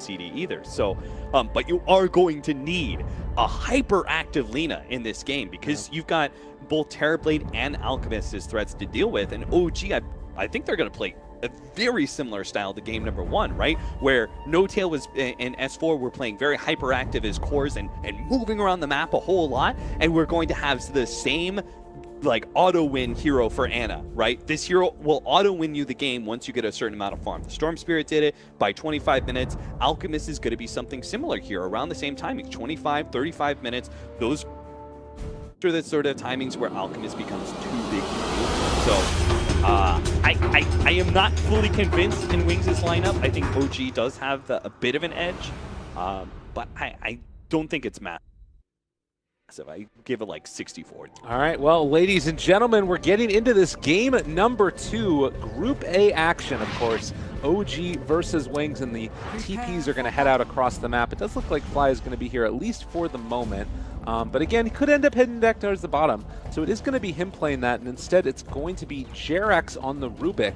CD either. So, but you are going to need a hyperactive Lina in this game because you've got both Terrorblade and Alchemist as threats to deal with, and OG, I think they're going to play a very similar style to game number 1, right? Where No Tail was and S4 were playing very hyperactive as cores and moving around the map a whole lot, and we're going to have the same like auto-win hero for Ana, right? This hero will auto-win you the game once you get a certain amount of farm. The Storm Spirit did it by 25 minutes. Alchemist is going to be something similar here around the same timing, 25, 35 minutes. Those are the sort of timings where Alchemist becomes too big to do. So I am not fully convinced in Wings' lineup. I think OG does have a bit of an edge, but I don't think it's massive. So I give it like 60-40. All right, well, ladies and gentlemen, we're getting into this game number 2, Group A action, of course. OG versus Wings, and the TPs are going to head out across the map. It does look like Fly is going to be here, at least for the moment. But again, he could end up heading back towards the bottom. So it is going to be him playing that, and instead it's going to be Jerax on the Rubik.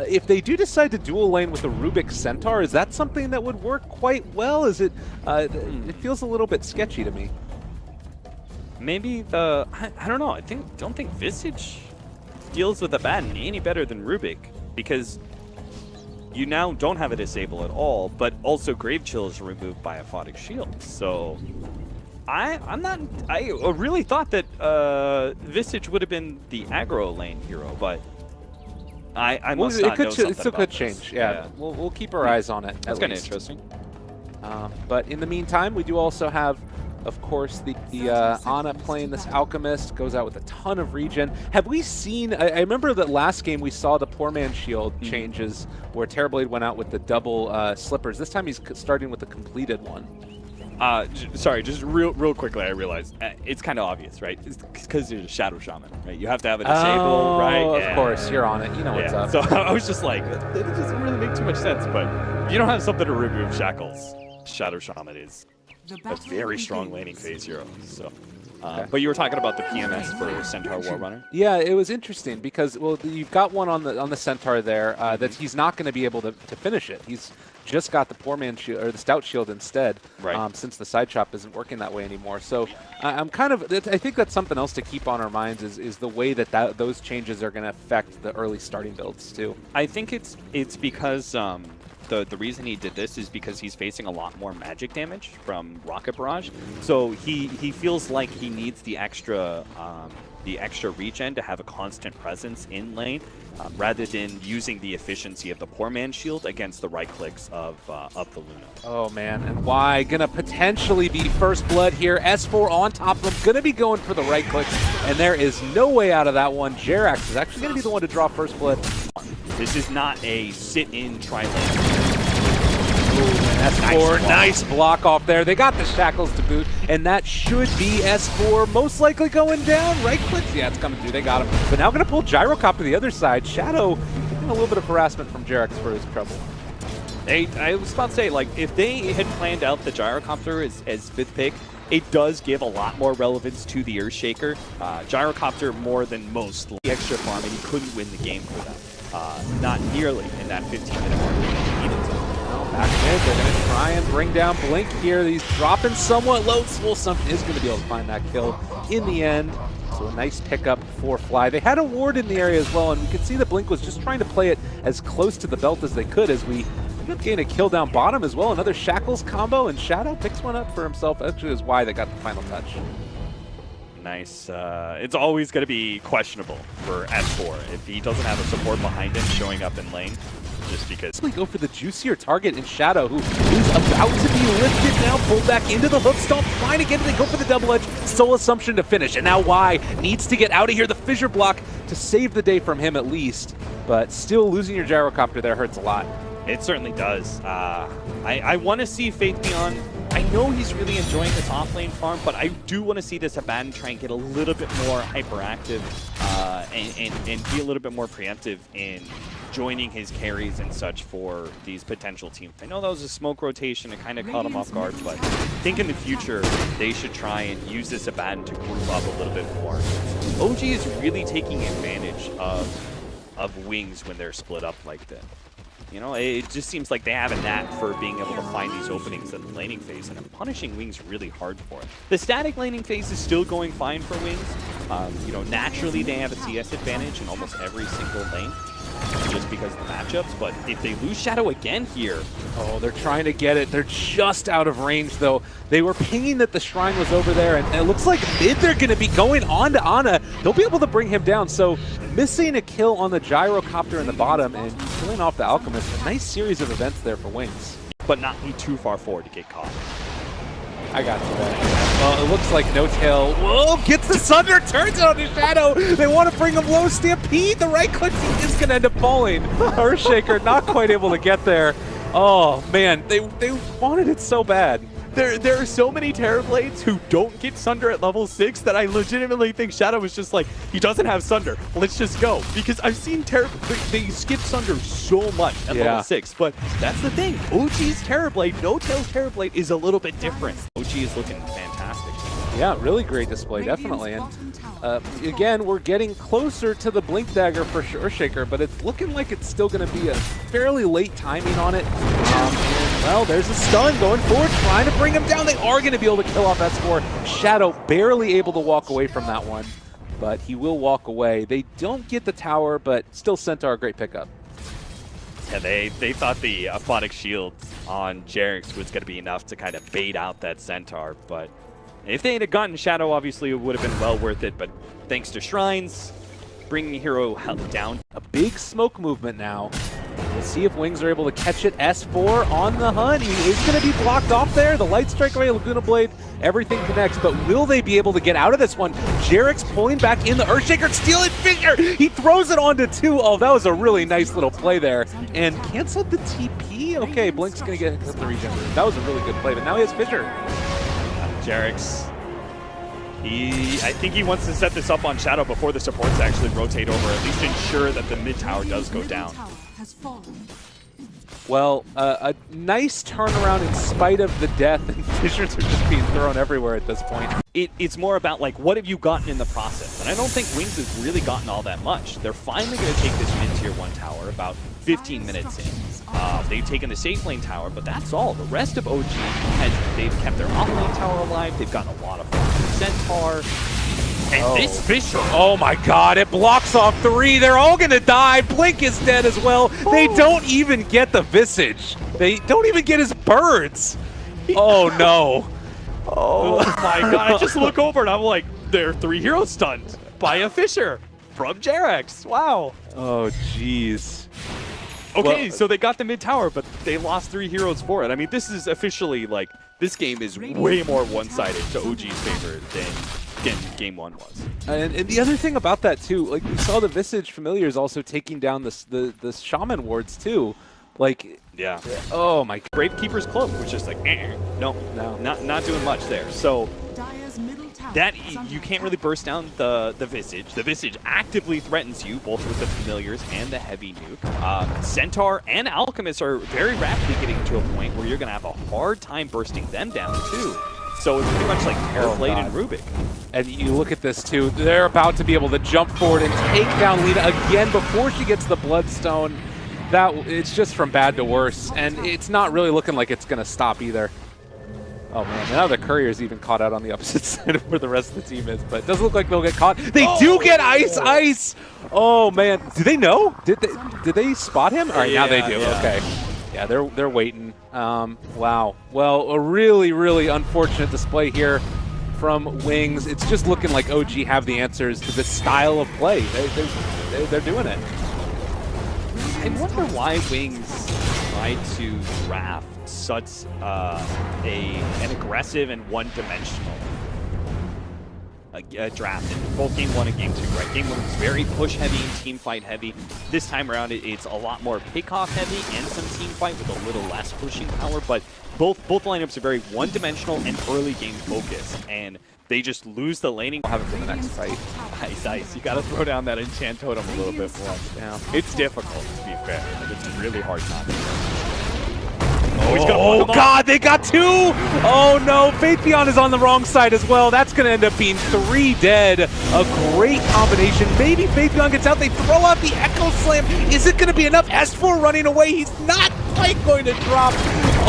If they do decide to dual lane with the Rubik Centaur, is that something that would work quite well? Is it? It feels a little bit sketchy to me. Maybe I don't know. Don't think Visage deals with Abaddon any better than Rubik, because you now don't have a disable at all, but also Grave Chill is removed by Aphotic Shield. So I really thought that Visage would have been the aggro lane hero, but I must not know something it still about could this. change. Yeah, we'll keep our eyes on it. That's kind of interesting. But in the meantime, we do also have, of course, the Ana playing this Alchemist, goes out with a ton of regen. Have we seen, I remember that last game we saw the Poor Man's Shield changes where Terrorblade went out with the double slippers. This time he's starting with the completed one. Sorry, just real quickly, I realized it's kind of obvious, right? It's because you're a Shadow Shaman, right? You have to have a disable, right? Of course, you're on it. You know what's up. So I was just like, that doesn't really make too much sense, but if you don't have something to remove Shackles, Shadow Shaman is a very strong laning phase hero. So, but you were talking about the PMS for Centaur Warrunner. Yeah, it was interesting because, well, you've got one on the Centaur there that he's not going to be able to finish it. He's just got the Poor Man's Shield or the Stout Shield instead, right. Since the side chop isn't working that way anymore. So I'm kind of, I think that's something else to keep on our minds is the way that those changes are going to affect the early starting builds too. I think it's because the reason he did this is because he's facing a lot more magic damage from Rocket Barrage. So he feels like he needs the extra regen to have a constant presence in lane, rather than using the efficiency of the Poor Man's Shield against the right clicks of the Luna. Oh man, and why? Gonna potentially be first blood here. S4 on top of him, gonna be going for the right clicks, and there is no way out of that one. Jerax is actually gonna be the one to draw first blood. This is not a sit-in tri-lane. S4, nice block off there. They got the shackles to boot, and that should be S4 most likely going down. Right clicks, yeah, it's coming through. They got him. But now going to pull Gyrocop to the other side. Shadow getting a little bit of harassment from Jerax for his trouble. I was about to say, like, if they had planned out the Gyrocopter as fifth pick, it does give a lot more relevance to the Earthshaker. Gyrocopter more than most extra farm, and he couldn't win the game for them. Not nearly in that 15-minute mark he needed to. Back mid, they're going to try and bring down Blink here. He's dropping somewhat low. Wolfson is going to be able to find that kill in the end. So a nice pickup for Fly. They had a ward in the area as well, and we could see that Blink was just trying to play it as close to the belt as they could as we ended up getting a kill down bottom as well. Another Shackles combo, and Shadow picks one up for himself. Actually, is why they got the final touch. Nice. It's always going to be questionable for S4 if he doesn't have a support behind him showing up in lane. Just because we go for the juicier target in Shadow, who is about to be lifted now, pulled back into the hook stomp, trying to get it. They go for the double edge, Soul Assumption to finish, and now Y needs to get out of here. The fissure block to save the day from him at least, but still losing your Gyrocopter there hurts a lot. It certainly does. I want to see Faith Beyond. I know he's really enjoying this off-lane farm, but I do want to see this Abaddon try and get a little bit more hyperactive and be a little bit more preemptive in joining his carries and such for these potential teams. I know that was a smoke rotation, it kind of caught him off guard, but I think in the future they should try and use this Abaddon to group up a little bit more. OG is really taking advantage of Wings when they're split up like that. You know, it just seems like they have a knack for being able to find these openings in the laning phase, and I'm punishing Wings really hard for it. The static laning phase is still going fine for Wings. You know, naturally they have a CS advantage in almost every single lane, just because of the matchups, but if they lose Shadow again here... Oh, they're trying to get it. They're just out of range, though. They were pinging that the Shrine was over there, and it looks like mid they're going to be going on to Ana. They'll be able to bring him down, so missing a kill on the Gyrocopter in the bottom and killing off the Alchemist. A nice series of events there for Wings. But not be too far forward to get caught. I got you there. Well, it looks like No Tail. Whoa, gets the Sunder, turns it on the Shadow. They want to bring him low. Stampede, the right click is going to end up falling. Earthshaker not quite able to get there. Oh, man, they wanted it so bad. There are so many Terrorblades who don't get Sunder at level 6 that I legitimately think Shadow was just like, he doesn't have Sunder, let's just go. Because I've seen they skip Sunder so much at level 6, but that's the thing. OG's Terrorblade, No Tail's Terrorblade is a little bit different. OG is looking fantastic. Yeah, really great display, definitely. And again, we're getting closer to the Blink Dagger for Earthshaker, but it's looking like it's still going to be a fairly late timing on it. And, well, there's a stun going forward, trying to bring him down. They are going to be able to kill off S4. Shadow barely able to walk away from that one, but he will walk away. They don't get the tower, but still Centaur, great pickup. Yeah, they thought the Aphotic Shield on Jerix was going to be enough to kind of bait out that Centaur, but if they had gotten Shadow, obviously it would have been well worth it, but thanks to Shrines, bringing Hero health down. A big smoke movement now. We'll see if Wings are able to catch it. S4 on the hunt. He is going to be blocked off there. The Light Strike away, Laguna Blade, everything connects, but will they be able to get out of this one? Jerix pulling back in the Earthshaker, stealing Fissure. He throws it onto 2. Oh, that was a really nice little play there. And canceled the TP. Okay, Blink's going to get the regen. That was a really good play, but now he has Fissure. Jerix, I think he wants to set this up on Shadow before the supports actually rotate over, at least ensure that the mid tower does go down. Well, a nice turnaround in spite of the death, and Fissures are just being thrown everywhere at this point. It's more about, like, what have you gotten in the process? And I don't think Wings has really gotten all that much. They're finally going to take this mid-tier 1 tower about 15 minutes in. They've taken the safe lane tower, but that's all. The rest of OG, they've kept their off-lane tower alive. They've gotten a lot of Centaur. And this Fissure, oh my god, it blocks off 3. They're all going to die. Blink is dead as well. They don't even get the Visage. They don't even get his birds. Oh no. Oh my god, I just look over and I'm like, there are 3 heroes stunned by a Fissure from Jerix. Wow. Oh jeez. Okay, well, so they got the mid tower, but they lost 3 heroes for it. I mean, this is officially, like, this game is way more one-sided to OG's favor than game 1 was. And the other thing about that too, like, we saw the Visage Familiars also taking down the Shaman wards too. Like, yeah. Oh my god. Gravekeeper's Cloak was just like, no, not doing much there. So that you can't really burst down the Visage. The Visage actively threatens you, both with the Familiars and the Heavy Nuke. Centaur and Alchemist are very rapidly getting to a point where you're going to have a hard time bursting them down too. So it's pretty much like Terrorblade and Rubik. And you look at this too, they're about to be able to jump forward and take down Lina again before she gets the Bloodstone. It's just from bad to worse, and it's not really looking like it's going to stop either. Oh man, now the Courier's even caught out on the opposite side of where the rest of the team is, but it doesn't look like they'll get caught. They do get ice! Oh man, do they know? Did they spot him? All right, now they do, okay. Yeah, they're waiting. Wow. Well, a really, really unfortunate display here from Wings. It's just looking like OG have the answers to this style of play. They're doing it. I wonder why Wings tried to draft such an aggressive and one-dimensional draft in both Game 1 and Game 2, right? Game 1 was very push-heavy and team-fight-heavy. This time around, it's a lot more pick-off-heavy and some team-fight with a little less pushing power, but both lineups are very one-dimensional and early-game focused, and they just lose the laning. We'll have it for the next fight. Nice. You got to throw down that enchant totem a little bit more. Yeah. It's difficult, to be fair. Like, it's really hard not to. Oh, he's gonna fuck him God, they got 2! Oh no, Faithion is on the wrong side as well. That's gonna end up being 3 dead. A great combination. Maybe Faithion gets out, they throw out the Echo Slam. Is it gonna be enough? S4 running away, he's not quite going to drop.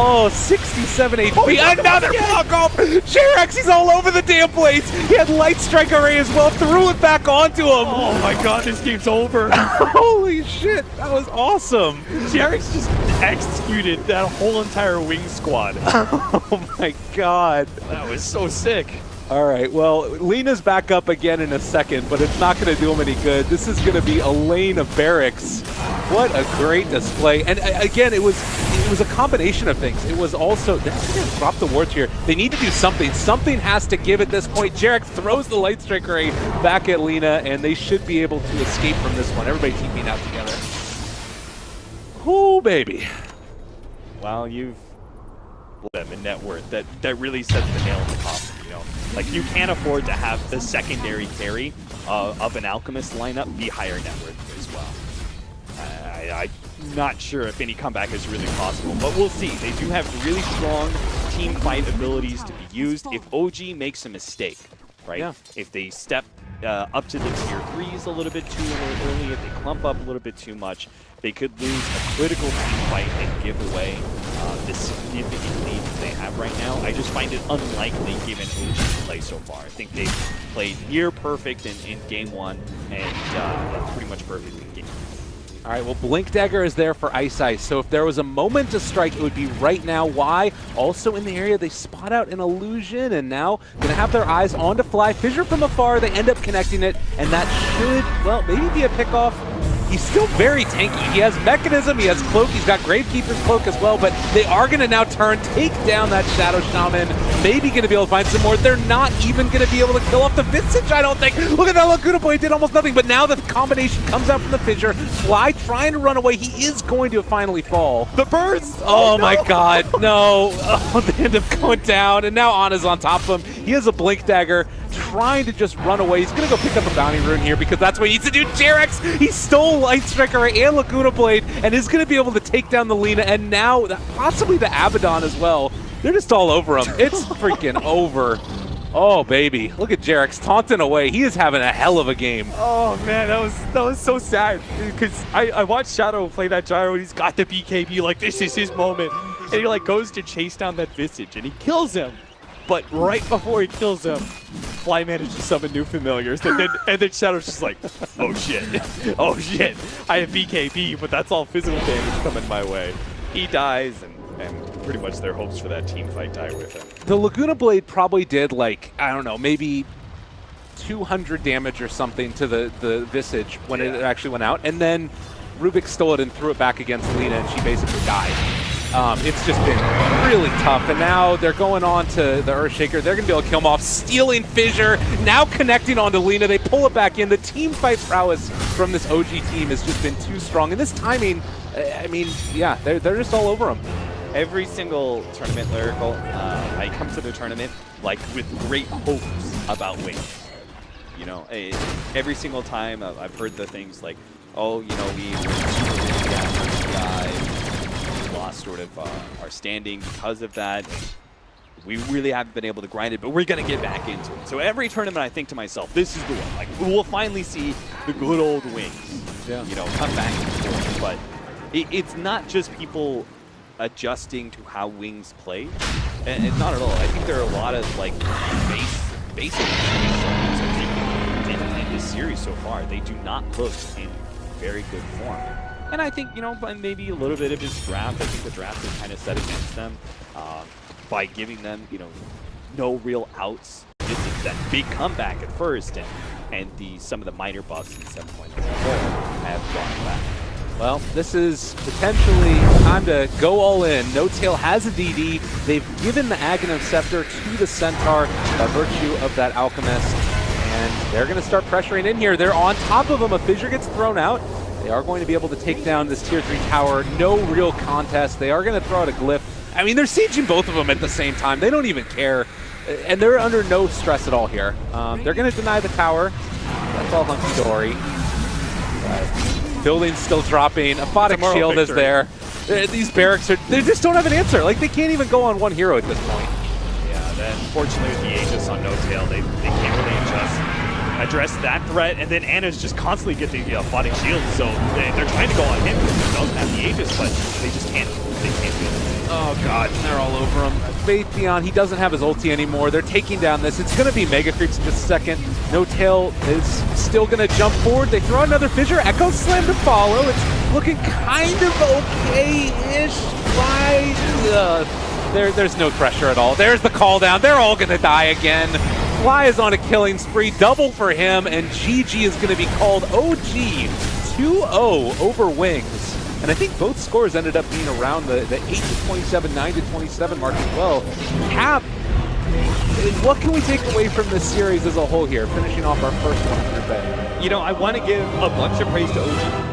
Oh, 67 HP, another fuck off! Jerax, he's all over the damn place! He had Light Strike Array as well, threw it back onto him! Oh my god, this game's over! Holy shit, that was awesome! Jerax just executed that whole entire wing squad. Oh my god. That was so sick. All right, well, Lena's back up again in a second, but it's not going to do him any good. This is going to be a lane of barracks. What a great display. And again, it was a combination of things. It was also, they're going to drop the wards here. They need to do something. Something has to give at this point. Jerax throws the Light Strike Ray back at Lena, and they should be able to escape from this one. Everybody teaming out together. Oh, baby. Well, you've them in net worth. That really sets the nail in the coffin, you know? Like, you can't afford to have the secondary carry of an Alchemist lineup be higher net worth as well. I'm not sure if any comeback is really possible, but we'll see. They do have really strong team fight abilities to be used. If OG makes a mistake, right? Yeah. If they step up to the tier 3s a little bit too early, if they clump up a little bit too much, they could lose a critical team fight and give away the significant lead that they have right now. I just find it unlikely given OG's play so far. I think they've played near perfect in game 1 and pretty much perfect in game 2. All right, well, Blink Dagger is there for Ice Ice, so if there was a moment to strike, it would be right now. Why? Also in the area, they spot out an illusion, and now going to have their eyes on to Fly. Fissure from afar, they end up connecting it, and that should, well, maybe be a pickoff. He's still very tanky. He has Mechanism, he has Cloak, he's got Gravekeeper's Cloak as well, but they are going to now take down that Shadow Shaman, maybe going to be able to find some more. They're not even going to be able to kill off the Visage, I don't think. Look at that, Laguna Boy did almost nothing, but now the combination comes out from the Fissure. Fly trying to run away, he is going to finally fall. The burst! Oh no. My god, no. Oh, they end up going down, and now Ana's on top of him. He has a Blink Dagger, trying to just run away. He's going to go pick up a Bounty Rune here because that's what he needs to do. Jerax, he stole Light Striker and Laguna Blade and is going to be able to take down the Lena and now possibly the Abaddon as well. They're just all over him. It's freaking over. Oh, baby. Look at Jerax taunting away. He is having a hell of a game. Oh, man, that was so sad because I watched Shadow play that gyro and he's got the BKB like this is his moment. And he like goes to chase down that Visage and he kills him. But right before he kills him, Fly managed to summon new familiars, and then Shadow's just like, oh shit, oh shit, I have BKB, but that's all physical damage coming my way. He dies, and pretty much their hopes for that team fight die with him. The Laguna Blade probably did like, I don't know, maybe 200 damage or something to the Visage when it actually went out, and then Rubik stole it and threw it back against Lena, and she basically died. It's just been really tough, and now they're going on to the Earthshaker. They're going to be able to kill him off, stealing Fissure, now connecting onto Lena. They pull it back in. The team fight prowess from this OG team has just been too strong. And this timing, I mean, yeah, they're just all over them. Every single tournament, Lyrical, I come to the tournament like with great hopes about Wings. You know, every single time I've heard the things like, oh, you know, we lost sort of our standing because of that. We really haven't been able to grind it, but we're going to get back into it. So every tournament I think to myself, this is the one. Like, we'll finally see the good old Wings, you know, come back and forth. But it's not just people adjusting to how Wings play. And it's not at all. I think there are a lot of, like, basic in this series so far. They do not look in very good form. And I think, you know, by maybe a little bit of his draft, I think the draft is kind of set against them by giving them, you know, no real outs. This is that big comeback at first, and some of the minor buffs in 7.0 have gone back. Well, this is potentially time to go all in. No-Tail has a DD. They've given the Aghanim Scepter to the Centaur by virtue of that Alchemist, and they're going to start pressuring in here. They're on top of him. A Fissure gets thrown out. They are going to be able to take down this Tier 3 tower. No real contest. They are going to throw out a Glyph. I mean, they're sieging both of them at the same time. They don't even care. And they're under no stress at all here. They're going to deny the tower. That's all hunky-dory. Building's still dropping. Aphotic Shield is there. These barracks they just don't have an answer. Like, they can't even go on one hero at this point. Yeah, then fortunately with the Aegis on no tail, they can't really address that threat, and then Anna's just constantly getting plotting shields, so they're trying to go on him because he doesn't have the Aegis, but they just can't. They can't do it. Oh god, they're all over him. Faithion, he doesn't have his ulti anymore. They're taking down this. It's going to be Mega Creeps in just a second. No Tail is still going to jump forward. They throw another Fissure. Echo Slam to follow. It's looking kind of okay-ish. Fly. There's no pressure at all. There's the call down. They're all going to die again. Fly is on a killing spree. Double for him, and GG is going to be called OG 2-0 over Wings. And I think both scores ended up being around the 8-27, 9-27 mark as well. Cap, what can we take away from this series as a whole here, finishing off our first 100 bet? You know, I want to give a bunch of praise to OG.